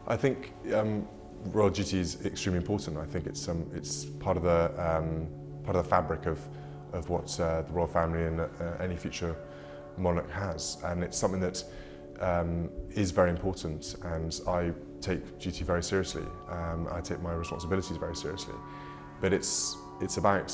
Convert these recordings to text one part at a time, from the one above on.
I think royal duty is extremely important. I think it's part of the fabric of what the royal family and any future monarch has, and it's something that is very important. And I take duty very seriously. I take my responsibilities very seriously, but it's about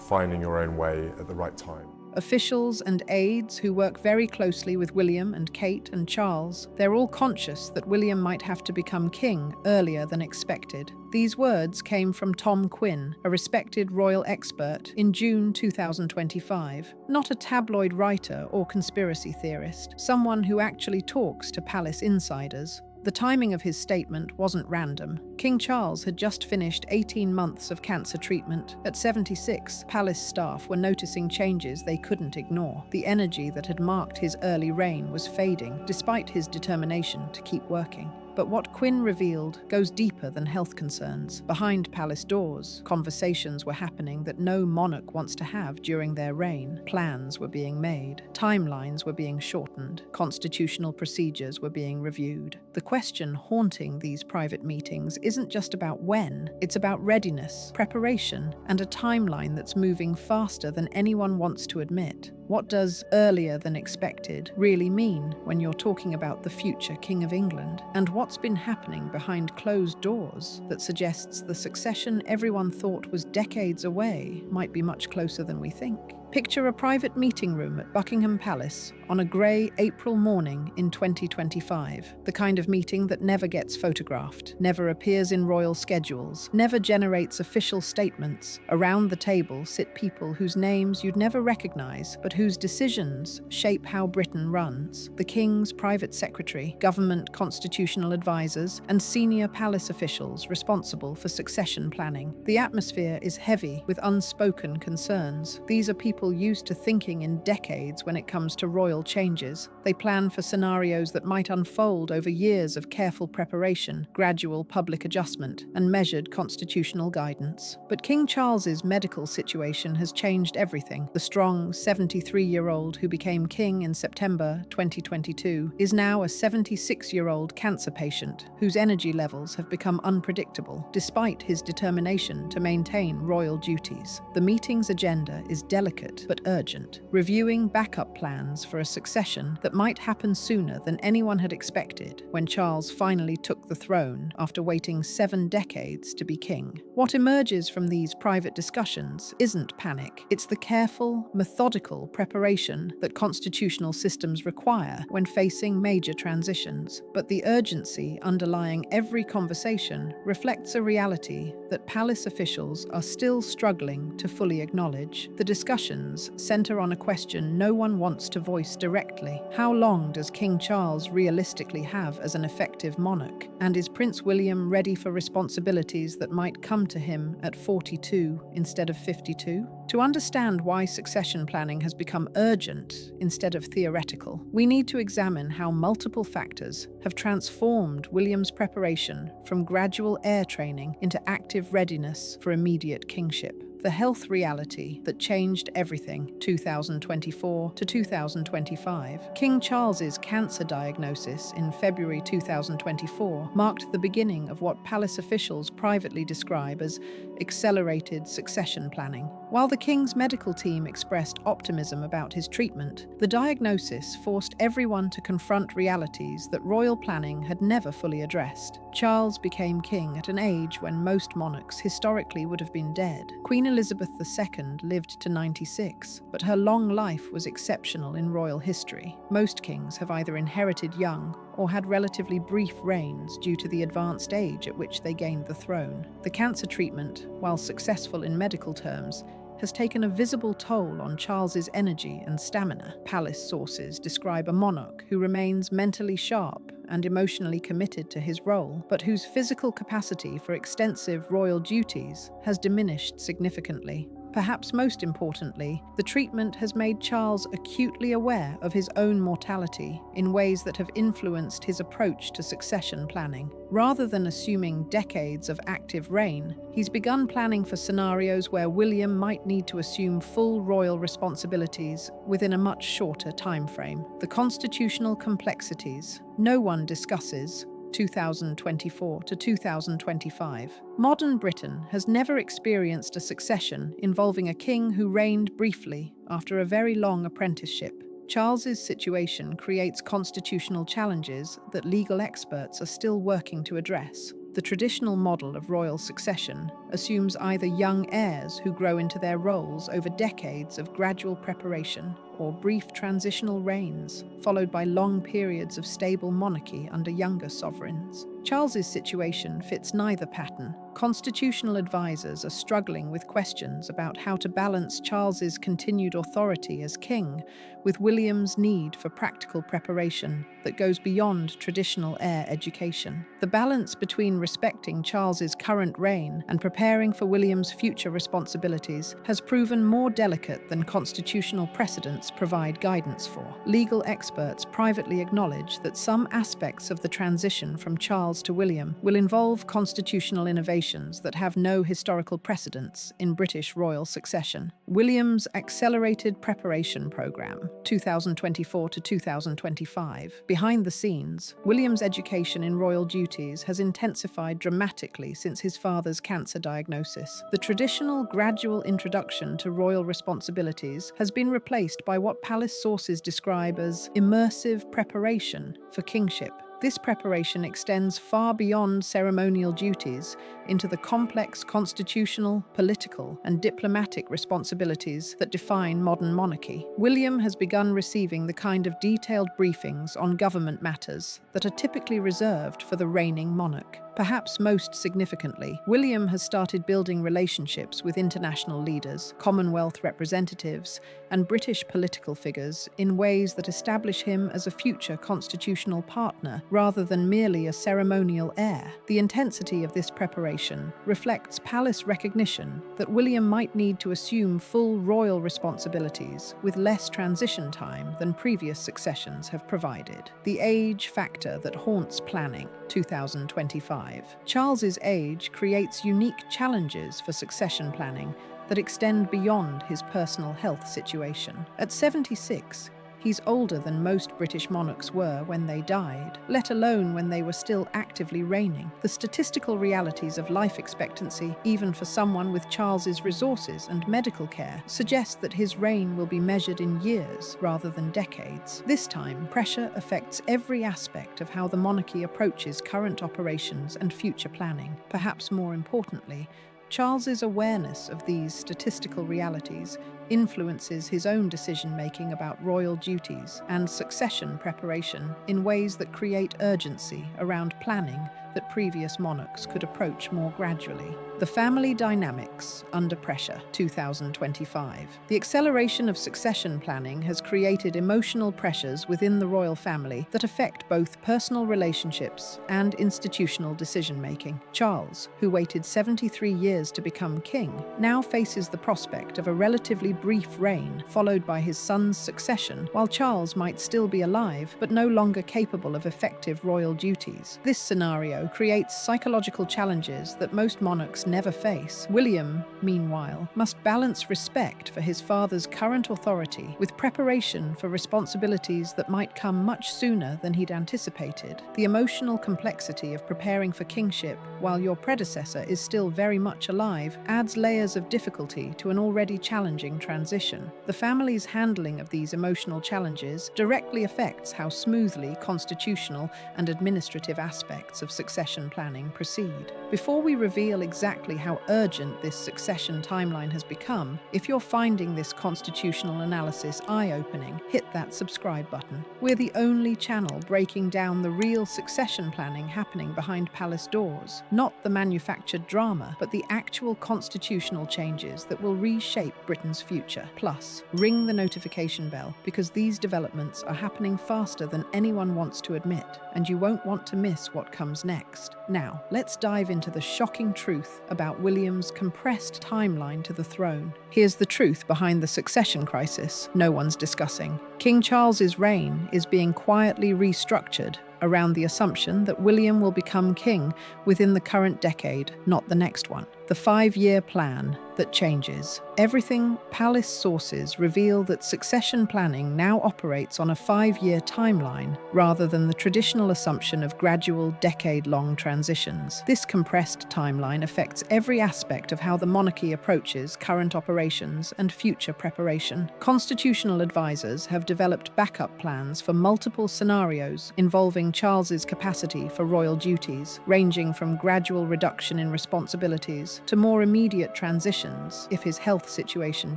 finding your own way at the right time. Officials and aides who work very closely with William and Kate and Charles, they're all conscious that William might have to become king earlier than expected. These words came from Tom Quinn, a respected royal expert, in June 2025. Not a tabloid writer or conspiracy theorist, someone who actually talks to palace insiders. The timing of his statement wasn't random. King Charles had just finished 18 months of cancer treatment. At 76, palace staff were noticing changes they couldn't ignore. The energy that had marked his early reign was fading, despite his determination to keep working. But what Quinn revealed goes deeper than health concerns. Behind palace doors, conversations were happening that no monarch wants to have during their reign. Plans were being made, timelines were being shortened, constitutional procedures were being reviewed. The question haunting these private meetings isn't just about when, it's about readiness, preparation, and a timeline that's moving faster than anyone wants to admit. What does earlier than expected really mean when you're talking about the future King of England? And what's been happening behind closed doors that suggests the succession everyone thought was decades away might be much closer than we think? Picture a private meeting room at Buckingham Palace on a grey April morning in 2025. The kind of meeting that never gets photographed, never appears in royal schedules, never generates official statements. Around the table sit people whose names you'd never recognise, but whose decisions shape how Britain runs. The King's private secretary, government constitutional advisors, and senior palace officials responsible for succession planning. The atmosphere is heavy with unspoken concerns. These are people used to thinking in decades when it comes to royal changes. They plan for scenarios that might unfold over years of careful preparation, gradual public adjustment, and measured constitutional guidance. But King Charles's medical situation has changed everything. The strong 73-year-old who became king in September 2022 is now a 76-year-old cancer patient whose energy levels have become unpredictable, despite his determination to maintain royal duties. The meeting's agenda is delicate but urgent, reviewing backup plans for a succession that might happen sooner than anyone had expected when Charles finally took the throne after waiting 7 decades to be king. What emerges from these private discussions isn't panic. It's the careful, methodical preparation that constitutional systems require when facing major transitions. But the urgency underlying every conversation reflects a reality that palace officials are still struggling to fully acknowledge. The discussions center on a question no one wants to voice directly. How long does King Charles realistically have as an effective monarch? And is Prince William ready for responsibilities that might come to him at 42 instead of 52? To understand why succession planning has become urgent instead of theoretical, we need to examine how multiple factors have transformed William's preparation from gradual heir training into active readiness for immediate kingship. The health reality that changed everything 2024 to 2025. King Charles's cancer diagnosis in February 2024 marked the beginning of what palace officials privately describe as accelerated succession planning. While the King's medical team expressed optimism about his treatment, the diagnosis forced everyone to confront realities that royal planning had never fully addressed. Charles became king at an age when most monarchs historically would have been dead. Queen Elizabeth II lived to 96, but her long life was exceptional in royal history. Most kings have either inherited young or had relatively brief reigns due to the advanced age at which they gained the throne. The cancer treatment, while successful in medical terms, has taken a visible toll on Charles's energy and stamina. Palace sources describe a monarch who remains mentally sharp and emotionally committed to his role, but whose physical capacity for extensive royal duties has diminished significantly. Perhaps most importantly, the treatment has made Charles acutely aware of his own mortality in ways that have influenced his approach to succession planning. Rather than assuming decades of active reign, he's begun planning for scenarios where William might need to assume full royal responsibilities within a much shorter timeframe. The constitutional complexities no one discusses 2024 to 2025. Modern Britain has never experienced a succession involving a king who reigned briefly after a very long apprenticeship. Charles's situation creates constitutional challenges that legal experts are still working to address. The traditional model of royal succession assumes either young heirs who grow into their roles over decades of gradual preparation or brief transitional reigns, followed by long periods of stable monarchy under younger sovereigns. Charles's situation fits neither pattern. Constitutional advisors are struggling with questions about how to balance Charles's continued authority as king with William's need for practical preparation that goes beyond traditional heir education. The balance between respecting Charles's current reign and preparing for William's future responsibilities has proven more delicate than constitutional precedents provide guidance for. Legal experts privately acknowledge that some aspects of the transition from Charles to William will involve constitutional innovations that have no historical precedents in British royal succession. William's Accelerated Preparation Programme, 2024 to 2025. Behind the scenes, William's education in royal duties has intensified dramatically since his father's cancer diagnosis. The traditional gradual introduction to royal responsibilities has been replaced by what palace sources describe as immersive preparation for kingship. This preparation extends far beyond ceremonial duties into the complex constitutional, political, and diplomatic responsibilities that define modern monarchy. William has begun receiving the kind of detailed briefings on government matters that are typically reserved for the reigning monarch. Perhaps most significantly, William has started building relationships with international leaders, Commonwealth representatives, and British political figures in ways that establish him as a future constitutional partner rather than merely a ceremonial heir. The intensity of this preparation reflects palace recognition that William might need to assume full royal responsibilities with less transition time than previous successions have provided. The age factor that haunts planning, 2025. Charles's age creates unique challenges for succession planning that extend beyond his personal health situation. At 76, he's older than most British monarchs were when they died, let alone when they were still actively reigning. The statistical realities of life expectancy, even for someone with Charles's resources and medical care, suggest that his reign will be measured in years rather than decades. This time, pressure affects every aspect of how the monarchy approaches current operations and future planning. Perhaps more importantly, Charles's awareness of these statistical realities influences his own decision-making about royal duties and succession preparation in ways that create urgency around planning that previous monarchs could approach more gradually. The family dynamics under pressure, 2025. The acceleration of succession planning has created emotional pressures within the royal family that affect both personal relationships and institutional decision-making. Charles, who waited 73 years to become king, now faces the prospect of a relatively brief reign followed by his son's succession, while Charles might still be alive but no longer capable of effective royal duties. This scenario creates psychological challenges that most monarchs never face. William, meanwhile, must balance respect for his father's current authority with preparation for responsibilities that might come much sooner than he'd anticipated. The emotional complexity of preparing for kingship while your predecessor is still very much alive adds layers of difficulty to an already challenging transition. The family's handling of these emotional challenges directly affects how smoothly constitutional and administrative aspects of succession planning proceed. Before we reveal exactly how urgent this succession timeline has become, if you're finding this constitutional analysis eye-opening, hit that subscribe button. We're the only channel breaking down the real succession planning happening behind palace doors, not the manufactured drama, but the actual constitutional changes that will reshape Britain's future. Plus, ring the notification bell because these developments are happening faster than anyone wants to admit, and you won't want to miss what comes next. Now, let's dive into the shocking truth about William's compressed timeline to the throne. Here's the truth behind the succession crisis no one's discussing. King Charles's reign is being quietly restructured around the assumption that William will become king within the current decade, not the next one. The 5-year plan that changes. Everything palace sources reveal that succession planning now operates on a 5-year timeline rather than the traditional assumption of gradual, decade-long transitions. This compressed timeline affects every aspect of how the monarchy approaches current operations and future preparation. Constitutional advisors have developed backup plans for multiple scenarios involving Charles's capacity for royal duties, ranging from gradual reduction in responsibilities to more immediate transitions if his health situation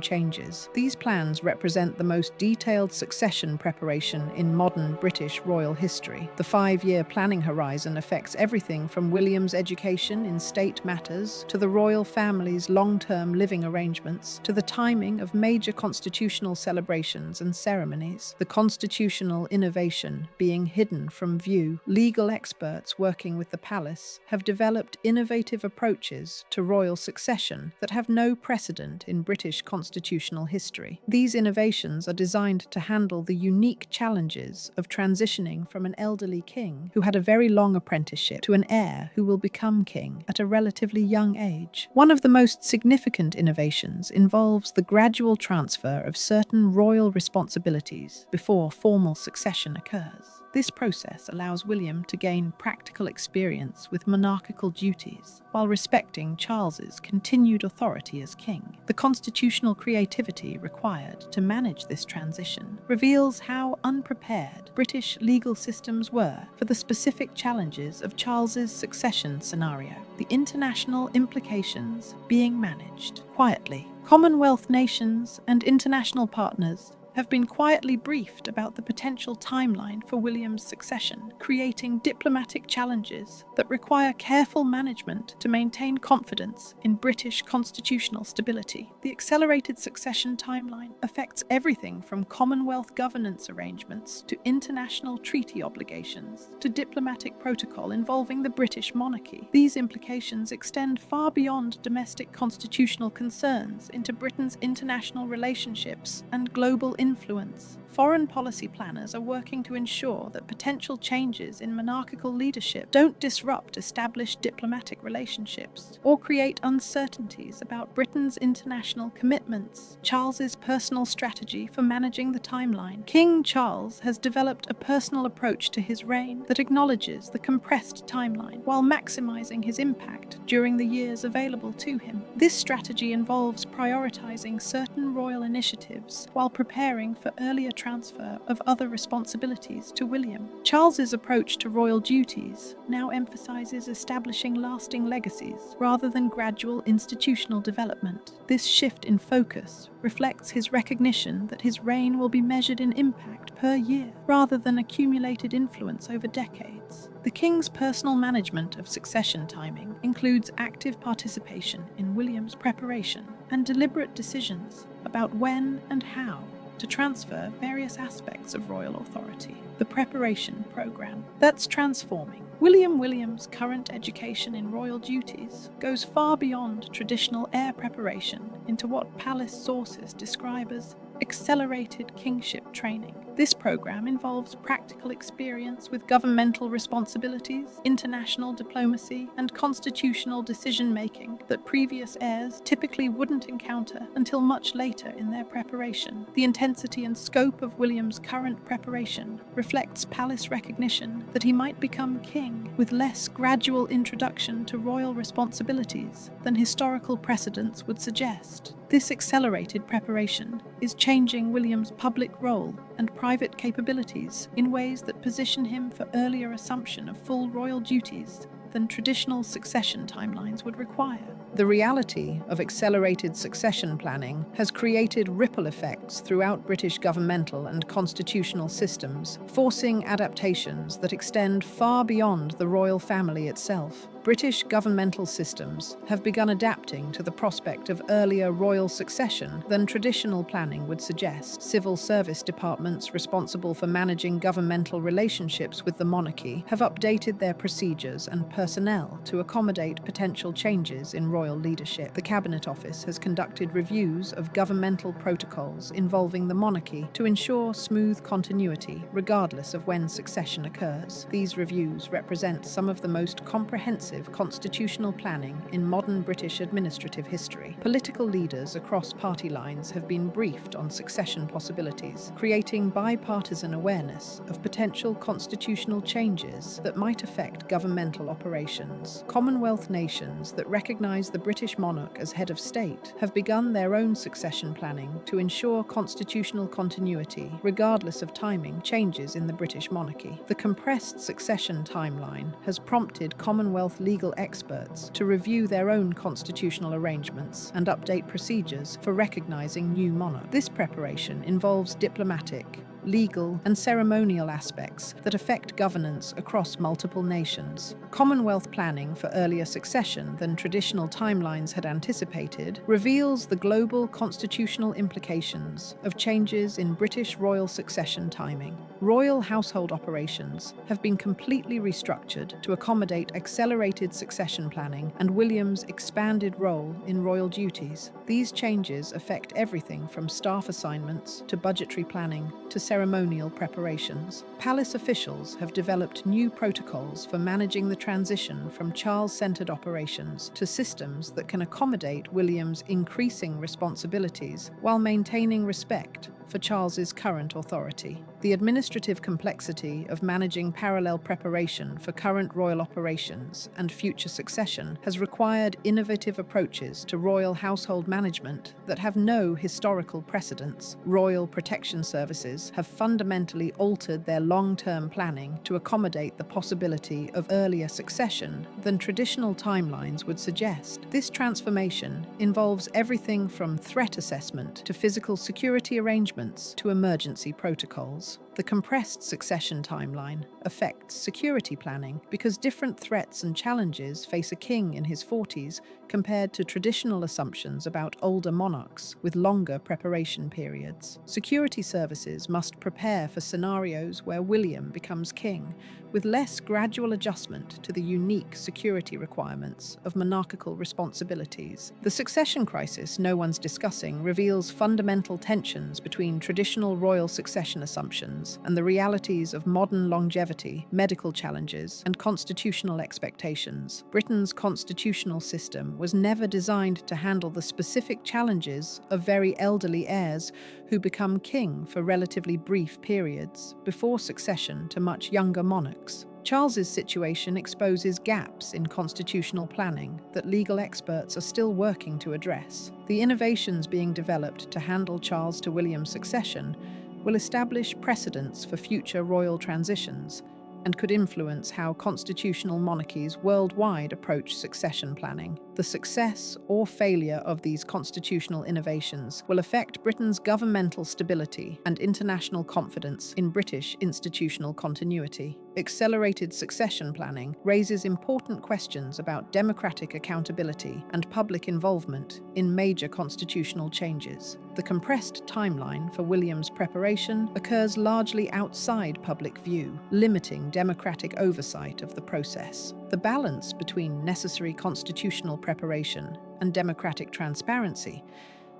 changes. These plans represent the most detailed succession preparation in modern British royal history. The 5-year planning horizon affects everything from William's education in state matters to the royal family's long-term living arrangements to the timing of major constitutional celebrations and ceremonies. The constitutional innovation being hidden from view, legal experts working with the palace have developed innovative approaches to royal succession that have no precedent in British constitutional history. These innovations are designed to handle the unique challenges of transitioning from an elderly king who had a very long apprenticeship to an heir who will become king at a relatively young age. One of the most significant innovations involves the gradual transfer of certain royal responsibilities before formal succession occurs. This process allows William to gain practical experience with monarchical duties while respecting Charles's continued authority as king. The constitutional creativity required to manage this transition reveals how unprepared British legal systems were for the specific challenges of Charles's succession scenario. The international implications being managed quietly. Commonwealth nations and international partners have been quietly briefed about the potential timeline for William's succession, creating diplomatic challenges that require careful management to maintain confidence in British constitutional stability. The accelerated succession timeline affects everything from Commonwealth governance arrangements to international treaty obligations to diplomatic protocol involving the British monarchy. These implications extend far beyond domestic constitutional concerns into Britain's international relationships and global influence. Foreign policy planners are working to ensure that potential changes in monarchical leadership don't disrupt established diplomatic relationships or create uncertainties about Britain's international commitments. Charles's personal strategy for managing the timeline. King Charles has developed a personal approach to his reign that acknowledges the compressed timeline while maximizing his impact during the years available to him. This strategy involves prioritizing certain royal initiatives while preparing for earlier transfer of other responsibilities to William. Charles's approach to royal duties now emphasizes establishing lasting legacies rather than gradual institutional development. This shift in focus reflects his recognition that his reign will be measured in impact per year rather than accumulated influence over decades. The king's personal management of succession timing includes active participation in William's preparation and deliberate decisions about when and how to transfer various aspects of royal authority. The preparation program that's transforming. William's current education in royal duties goes far beyond traditional heir preparation into what palace sources describe as accelerated kingship training. This program involves practical experience with governmental responsibilities, international diplomacy, and constitutional decision-making that previous heirs typically wouldn't encounter until much later in their preparation. The intensity and scope of William's current preparation reflects palace recognition that he might become king with less gradual introduction to royal responsibilities than historical precedents would suggest. This accelerated preparation is changing William's public role and private capabilities in ways that position him for earlier assumption of full royal duties than traditional succession timelines would require. The reality of accelerated succession planning has created ripple effects throughout British governmental and constitutional systems, forcing adaptations that extend far beyond the royal family itself. British governmental systems have begun adapting to the prospect of earlier royal succession than traditional planning would suggest. Civil service departments responsible for managing governmental relationships with the monarchy have updated their procedures and personnel to accommodate potential changes in royal royal leadership, the Cabinet Office has conducted reviews of governmental protocols involving the monarchy to ensure smooth continuity regardless of when succession occurs. These reviews represent some of the most comprehensive constitutional planning in modern British administrative history. Political leaders across party lines have been briefed on succession possibilities, creating bipartisan awareness of potential constitutional changes that might affect governmental operations. Commonwealth nations that recognise the British monarch as head of state have begun their own succession planning to ensure constitutional continuity, regardless of timing changes in the British monarchy. The compressed succession timeline has prompted Commonwealth legal experts to review their own constitutional arrangements and update procedures for recognising new monarchs. This preparation involves diplomatic, legal, and ceremonial aspects that affect governance across multiple nations. Commonwealth planning for earlier succession than traditional timelines had anticipated reveals the global constitutional implications of changes in British royal succession timing. Royal household operations have been completely restructured to accommodate accelerated succession planning and William's expanded role in royal duties. These changes affect everything from staff assignments to budgetary planning to ceremonial preparations. Palace officials have developed new protocols for managing the transition from Charles-centred operations to systems that can accommodate William's increasing responsibilities while maintaining respect for Charles's current authority. The administrative complexity of managing parallel preparation for current royal operations and future succession has required innovative approaches to royal household management that have no historical precedents. Royal protection services have fundamentally altered their long-term planning to accommodate the possibility of earlier succession than traditional timelines would suggest. This transformation involves everything from threat assessment to physical security arrangements to emergency protocols. The compressed succession timeline affects security planning because different threats and challenges face a king in his 40s compared to traditional assumptions about older monarchs with longer preparation periods. Security services must prepare for scenarios where William becomes king, with less gradual adjustment to the unique security requirements of monarchical responsibilities. The succession crisis no one's discussing reveals fundamental tensions between traditional royal succession assumptions and the realities of modern longevity, medical challenges, and constitutional expectations. Britain's constitutional system was never designed to handle the specific challenges of very elderly heirs who become king for relatively brief periods before succession to much younger monarchs. Charles's situation exposes gaps in constitutional planning that legal experts are still working to address. The innovations being developed to handle Charles to William's succession will establish precedents for future royal transitions and could influence how constitutional monarchies worldwide approach succession planning. The success or failure of these constitutional innovations will affect Britain's governmental stability and international confidence in British institutional continuity. Accelerated succession planning raises important questions about democratic accountability and public involvement in major constitutional changes. The compressed timeline for William's preparation occurs largely outside public view, limiting democratic oversight of the process. The balance between necessary constitutional preparation and democratic transparency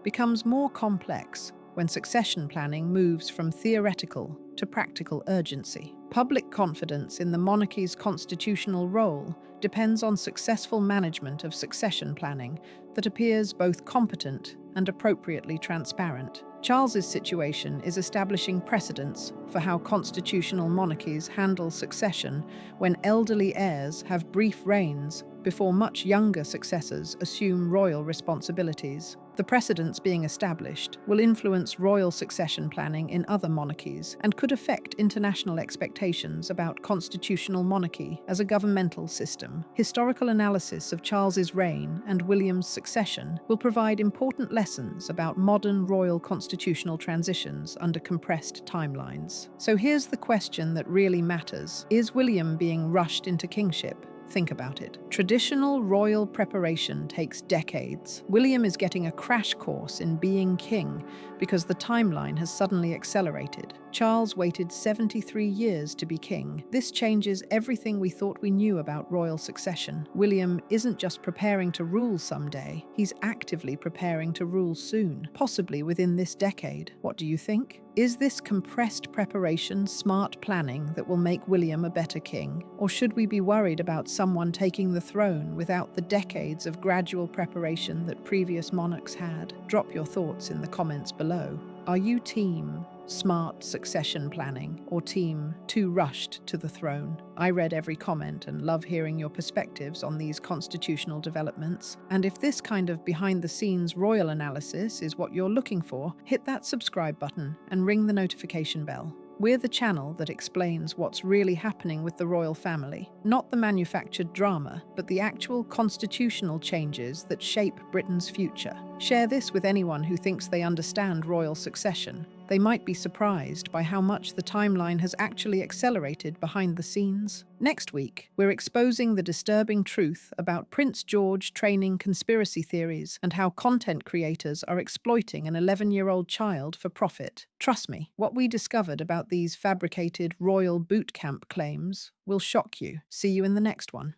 becomes more complex when succession planning moves from theoretical to practical urgency. Public confidence in the monarchy's constitutional role depends on successful management of succession planning that appears both competent and appropriately transparent. Charles's situation is establishing precedents for how constitutional monarchies handle succession when elderly heirs have brief reigns before much younger successors assume royal responsibilities. The precedents being established will influence royal succession planning in other monarchies and could affect international expectations about constitutional monarchy as a governmental system. Historical analysis of Charles's reign and William's succession will provide important lessons about modern royal constitutional transitions under compressed timelines. So here's the question that really matters. Is William being rushed into kingship? Think about it. Traditional royal preparation takes decades. William is getting a crash course in being king because the timeline has suddenly accelerated. Charles waited 73 years to be king. This changes everything we thought we knew about royal succession. William isn't just preparing to rule someday, he's actively preparing to rule soon, possibly within this decade. What do you think? Is this compressed preparation smart planning that will make William a better king? Or should we be worried about someone taking the throne without the decades of gradual preparation that previous monarchs had? Drop your thoughts in the comments below. Are you team smart succession planning or team too rushed to the throne? I read every comment and love hearing your perspectives on these constitutional developments. And if this kind of behind-the-scenes royal analysis is what you're looking for, hit that subscribe button and ring the notification bell. We're the channel that explains what's really happening with the royal family, not the manufactured drama, but the actual constitutional changes that shape Britain's future. Share this with anyone who thinks they understand royal succession. They might be surprised by how much the timeline has actually accelerated behind the scenes. Next week, we're exposing the disturbing truth about Prince George training conspiracy theories and how content creators are exploiting an 11-year-old child for profit. Trust me, what we discovered about these fabricated royal boot camp claims will shock you. See you in the next one.